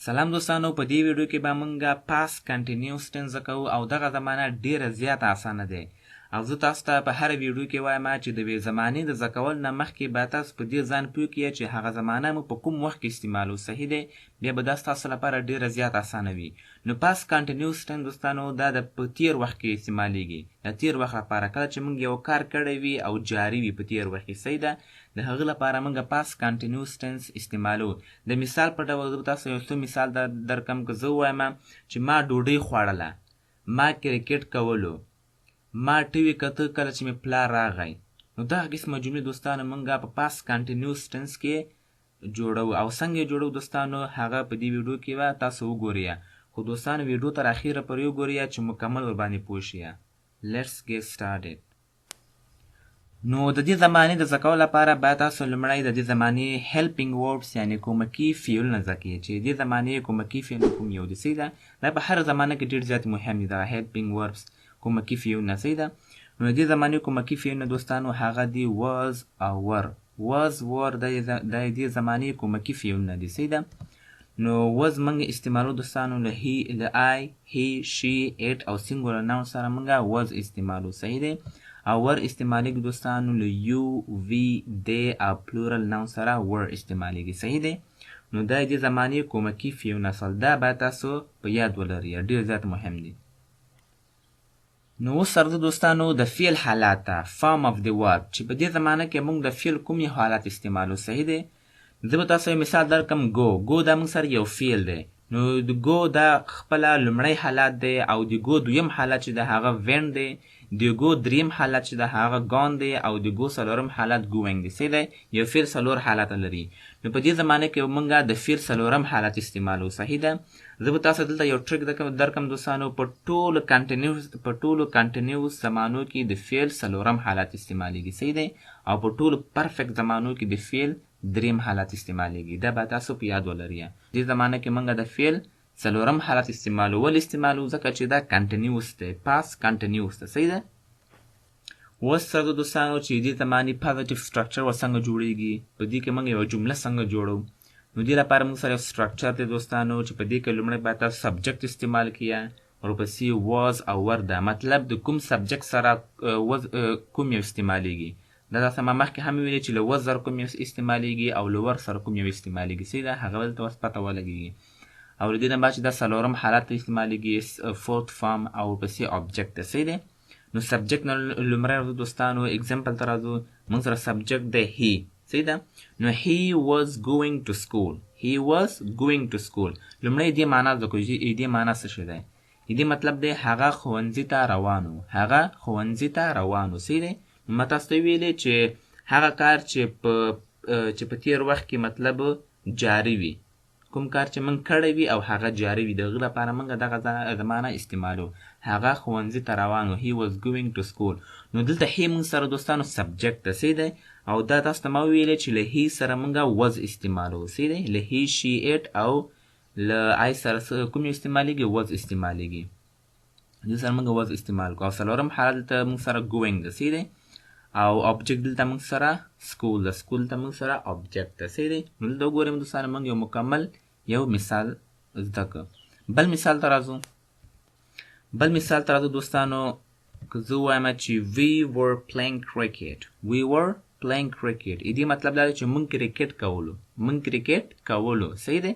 سلام دوستانو، په دې ویډیو کې به مونږه پاس کنټینیوس ټنس کوو او دغه زمانه ډیره زیاته اسانه ده. او زه تاسو ته په هر ویډیو کې وایم چې د وی زمانه د زکول نه مخکې به تاسو په دې ځان پوه کړئ چې هغه زمانه مو په کوم وخت کې استعمالو. صحیح ده؟ بیا به تاسو لپاره ډیره زیاته اسانه وي. نو پاس کنټینیوس ټنس دوستانو دا د په تیر وخت کې استعمالیږي. د تیر وخت لپاره کله چې مونږ یو کار کړی وي او جاری وي په تیر وخت کې. صحیح ده؟ د هغه لپاره مونږ پاس کنټینیوس ټنس استعمالو. د مثال په ډول تاسو یو څه مثال درکم که زه وایم چې ما ډوډۍ خوړله، ما کرکټ کولو، ما ټیوي کته کله چې مې پلار راغی. نو دغه قسمه جملې دوستانو مونږ په پاس کنټینیوس ټنس کې جوړو. او څنګه جوړو دوستانو هغه په دې ویډیو کې به تاسو وګورئ. خو دوستانو ویډیو تر اخیره پورې وګورئ چې مکمل ور باندې پوه شئ. Let's get started. نو د دې زمانې د زکول لپاره باید تاسو لومړی د دې زمانې helping verbs یعنی کومکی فعلونه زده کړئ چې دې زمانې کومکی فعل کوم یو دي. صحیح ده؟ دا په هر زمانه کې ډېر زیات مهم دي. دا helping verbs کومکی فعلونه. صحیح ده؟ نو د دې زمانې کومکی فعلونه دوستانو هغه دي was او were. was were د دې زمانې کومکی فعلونه دي. صحیح ده؟ نو was موږ استعمالو دوستانو له he، له I، he، she، it او singular noun سره موږ was استعمالو. صحیح ده؟ او ور استعمالیږي دوستانو له you، we، they او plural noun سره were استعمالیږي. صحیح ده؟ نو دا دې زمانې کومکی فعلونه اصل دا باید تاسو په یاد ولرئ، ډېر زیات مهم دي. نو اوس سره دوستانو د فعل حالات ته form of the verb چې په دې زمانه کې موږ د فعل کوم حالات استعمالو. صحیح ده؟ زه به تاسو مثال درکم. go دا موږ سره یو فعل دی. نو د go دا خپل لومړی حالت دی او د go دویم حالت چې د هغه when دی. د go دریم حالت چې د هغه gone دی او د go څلورم حالت going دی. صحیح دی؟ یو فعل څلور حالت لري. نو په دې زمانه کې موږ د فعل څلورم حالت استعمالو. صحیح ده؟ زه به تاسو دلته یو ټریک درکم دوستانو. په ټولو کنټینیوس زمانو کې د فعل څلورم حالت استعمالیږي. صحیح دی؟ او په ټولو پرفیکټ زمانو کې د فعل دریم حالت استعمالیږي. دا به تاسو په یاد ولرئ. دې زمانه کې موږ د فعل څلورم حالت استعمالو. ول استعمالو ځکه چې دا کنټینیوس دی، پاس کنټینیوس دی. صحیح ده؟ اوس سره دوستانو چې دې زمانې پازیټیو سټرکچر څنګه جوړیږي، په دې کې موږ یو جمله څنګه جوړو. نو دې لپاره موږ سره یو سټرکچر دی دوستانو چې په دې کې لومړی باید تاسو سبجیکټ استعمال کړئ، ورپسې was او were ده. مطلب د کوم سبجیکټ سره کوم یو استعمالیږي. دا تاسو ما مخکې هم ویلي چې له was سره کوم یو استعمالیږي او له were سره کوم یو استعمالیږي. صحیح ده؟ هغه دلته اوس پته ولګېږي. او له دې نه بعد چې دا څلورم حالت ته استعمالیږي fourth form او ورپسې object ده. صحیح ده؟ نو سبجیکټ نه لومړی راځو دوستانو اگزامپل ته راځو. موږ سره سبجیکټ دی he. صحیح ده؟ نو he was going to school. he was going to school. لومړی دې معنا زده کړو چې دې معنا څه شی دی. دې مطلب دی هغه ښوونځي ته روانو. هغه ښوونځي ته روانو. صحیح دی؟ ما تاسو ته ویلې چې هغه کار چې په تیر وخت کې مطلب جاری وي، کوم کار چې موږ کړی وي او هغه جاری وي، د هغه لپاره موږ دغه زمانه استعمالو. هغه ښوونځي ته روانو. he was going to school. نو دلته he موږ سره دوستانو سبجیکټ ده. صحیح دی؟ او دا تاسو ته ما ویلې چې له he سره موږ was استعمالو. صحیح دی؟ له he، she، it او له I سره کوم استعمالیږي؟ was استعمالیږي. دې سره موږ was استعمال کوو. او څلورم حالت دلته موږ سره going ده. صحیح دی؟ او object دلته موږ سره school ده. school ته موږ سره object ده. صحیح دی؟ نو دلته وګورئ دوستانو موږ یو مکمل یو مثال زده کړو. بل مثال ته راځو. دوستانو که زه وایم چې we were playing cricket. we were playing cricket. دې مطلب دا دی چې موږ کرکټ کولو. صحیح دی؟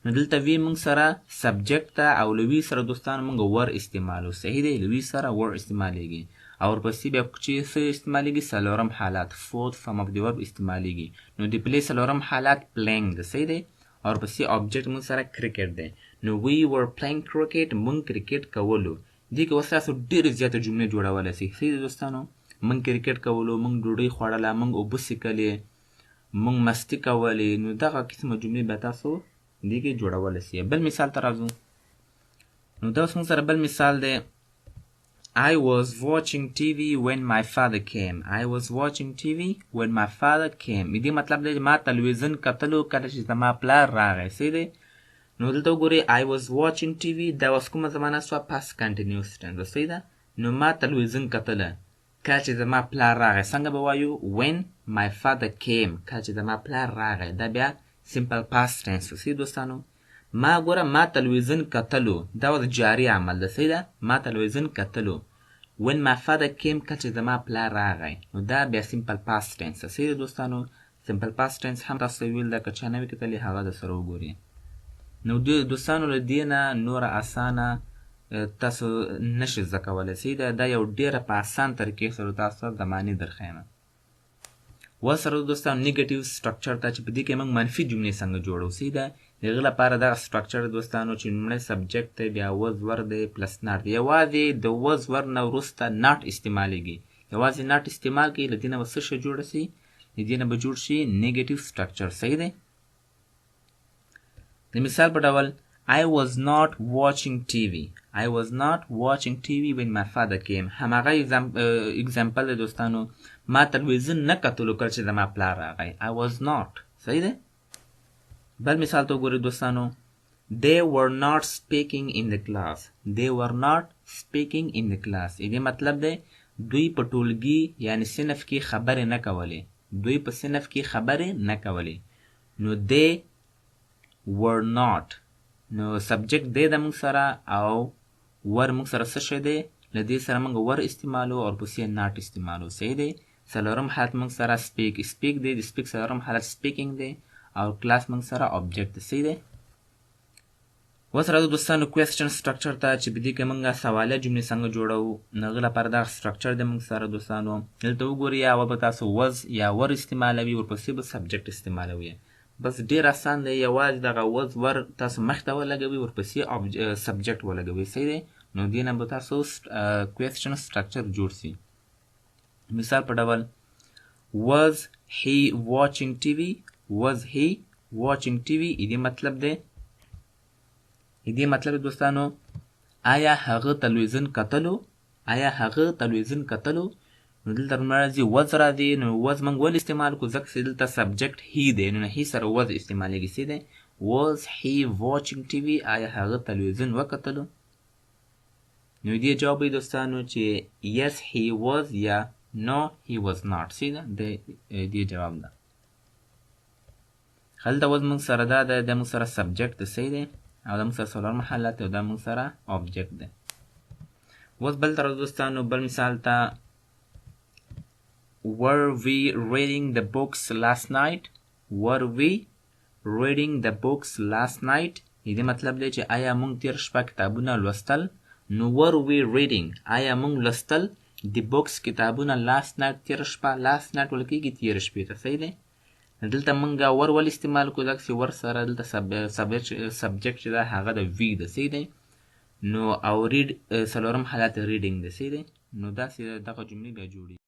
نو دلته وی موږ سره سبجیکټ ته او له وی سره دوستانو موږ ور استعمالو. صحیح دی؟ له وی سره ور استعمالیږي. او ورپسې بیا چې څه استعمالیږي؟ څلورم حالت fourth form of the verb استعمالیږي. نو د پلی څلورم حالت playing ده. صحیح دی؟ او ورپسې object موږ سره کرکټ دی. نو we were playing cricket. موږ کرکټ کولو. دې کې اوس تاسو ډېرې زیاته جملې جوړولی شئ. صحیح دی دوستانو؟ موږ کرکټ کولو، موږ ډوډۍ خوړله، موږ اوبه څښلې، موږ مستي کولې. نو دغه قسمه جملې به تاسو دې کې جوړولی شئ. بل مثال ته راځو. نو دا اوس موږ سره بل مثال دی. I was watching TV when my father came. I was watching TV when my father came. دې مطلب دی ما تلویزیون کتلو کله چې زما پلار راغی. صحیح دی؟ نو دلته وګورئ I was watching TV دا اوس کومه زمانه سوه؟ پاس کنټینیوس ټنس. صحیح ده؟ نو ما تلویزیون کتله کله چې زما پلار راغی. څنګه به وایو؟ when my father came. کله چې زما پلار راغی. دا بیا سمپل پاس ټنس. صحیح دوستانو؟ ما ګوره ما تلویزیون کتلو دا اوس جاري عمل ده صحیح ده ما تلویزیون کتلو when my father came کله چې زما پلار راغی نو دا بیا سیمپل پاست ټینس ده صحیح ده دوستانو سیمپل پاست ټینس هم تاسو ویل ده که چا نه وي کتلی هغه درسره وګورئ نو دوستانو له دې نه نوره اسانه تاسو نشئ زده کولی صحیح ده دا یو ډېره په اسان طریقې سره تاسو ته زمانې درښیم وسره دوستانو نیګیټیو سټرکچر ته چې په دې کې موږ منفي جملې څنګه جوړو صحیح ده د هغې لپاره دغه سټرکچر دوستانو چې لومړی سبجیکټ دی بیا وز ور دی پلس ناټ دی یوازې د وز ور نه وروسته ناټ استعمالیږي یوازې ناټ استعمال کوي له دې نه به څه شی جوړه شي له دې نه به جوړ شي نیګیټیو سټرکچر صحیح دی د مثال په ډول I was not watching TV. I was not watching TV when my father came. هماغه اگزامپل دی دوستانو ما تلویزیون نه کتلو کله چې زما پلار راغی I was not صحیح دی بل مثال ته وګورئ دوستانو They were not speaking in the class. They were not speaking in the class. دې مطلب دی دوی په ټولګي یعنی صنف کې خبرې نه کولې دوی په صنف کې خبرې نه کولې نو they were not نو سبجیکټ دی د موږ سره او ور موږ سره څه شی دی له دې سره موږ ور استعمالو او پسې ناټ استعمالو صحیح دی څلورم حالت موږ سره سپیک دی د سپیک څلورم حالت سپیکینګ دی او کلاس موږ سره آبجیکټ دی صحیح دی اوس راځو دوستانو کوېسچن سټرکچر ته چې په دې کې موږ سوالیه جملې څنګه جوړوو نو هغې لپاره دغه سټرکچر دی موږ سره دوستانو دلته وګورئ یا به تاسو وز یا ور استعمالوي ورپسې به سبجیکټ استعمالوي بس ډېر اسان دی یوازې دغه وز ور تاسو مخته ولګوئ ورپسې سبجیکټ ولګوئ صحیح دی نو دې نه به تاسو کوېسچن سټرکچر جوړ شي مثال په ډول was he watching TV was he watching TV دې مطلب دی دې مطلب دوستانو آیا هغه تلویزیون کتلو آیا هغه تلویزیون کتلو نو دلته راځي وز راځي نو وز موږ ولې استعمال کړو ځکه چې دلته سبجیکټ هی دی نو هی سره وز استعمالیږي څه دی was he watching TV آیا هغه تلویزیون وکتلو نو دې جواب دی دوستانو چې yes he was یا no he was not څه دی دې جواب ده هلته وز موږ سره دا د موږ سره سبجیکټ دی صحیح دی او دا موږ سره څلورم حالت او دا موږ سره آبجیکټ دی اوس بل طرف دوستانو بل مثال ته Were we reading the books last night? Were we reading the books last night? دې مطلب دی چې آیا موږ تېر شپه کتابونه لوستل نو were we reading آیا موږ لوستل د بوکس کتابونه last night تېر شپه last night ویل کېږي تېر شپې ته صحیح دی دلته موږ ور ولې استعمال کړو ځکه چې ور سره دلته سبجیکټ چې ده هغه د وی ده صحیح دی نو او ریډ څلورم حالت ریډینګ دی صحیح دی نو داسې دغه جملې بیا جوړېږي